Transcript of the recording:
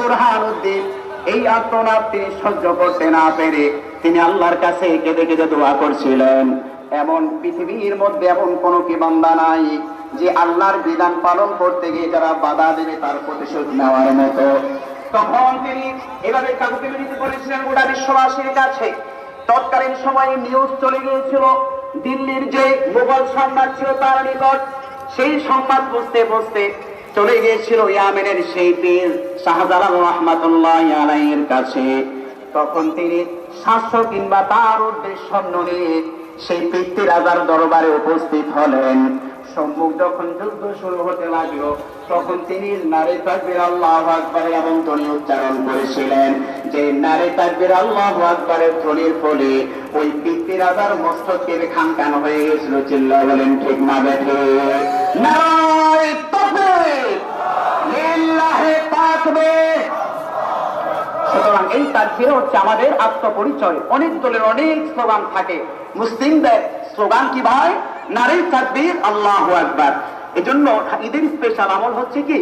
বুরহানুদ্দিন এই আর্তনাদ তিনি সহ্য করতে না পেরে তিনি আল্লাহর কাছে কেঁদে কেঁদে দোয়া করছিলেন। এমন পৃথিবীর মধ্যে এমন কোনো কি বান্দা নাই যে আল্লাহর বিধান পালন করতে গিয়ে যারা বাধা দেবে তার প্রতিশোধ নেওয়ার মতো। তখন তিনি এভাবে কাকুতি মিনতি করেছিলেন গোটা বিশ্ববাসীর কাছে। তৎকালীন সময়ে নিউজ চলে গিয়েছিল দিল্লির যে মুঘল সম্রাট ছিল তার নিকট। সেই সংবাদ বুঝতে বুঝতে চলে গিয়েছিল ইয়ামেনের সেই পীর শাহজালাল রহমাতুল্লাহ আলাইহির কাছে। তখন তিনি 700 কিংবা তার উদ্দেশ্য নিয়ে সেই পৃথ্বী রাজার দরবারে উপস্থিত হলেন। সম্মুখ যখন যুদ্ধ শুরু হতে লাগলো তখন তিনি নারে তাকবীর আল্লাহু আকবার এবং ধ্বনি উচ্চারণ করেছিলেন। যে নারে তাকবীর আল্লাহু আকবারের ধ্বনির ফলে ওই পৃথ্বী রাজার মস্তকের খানখান হয়ে গেছিল। চিল্লায় বলেন ঠিক না বেঠে? নারে তাকবীর, লিল্লাহি তাকবীর। সুতরাং এই তাকবীর হচ্ছে আমাদের আত্মপরিচয়। অনেক দলের অনেক স্লোগান থাকে, মুসলিমদের স্লোগান কি ভাই? নারে তাকবীর, আল্লাহু আকবার। এজন্য ঈদের স্পেশাল আমল হচ্ছে কি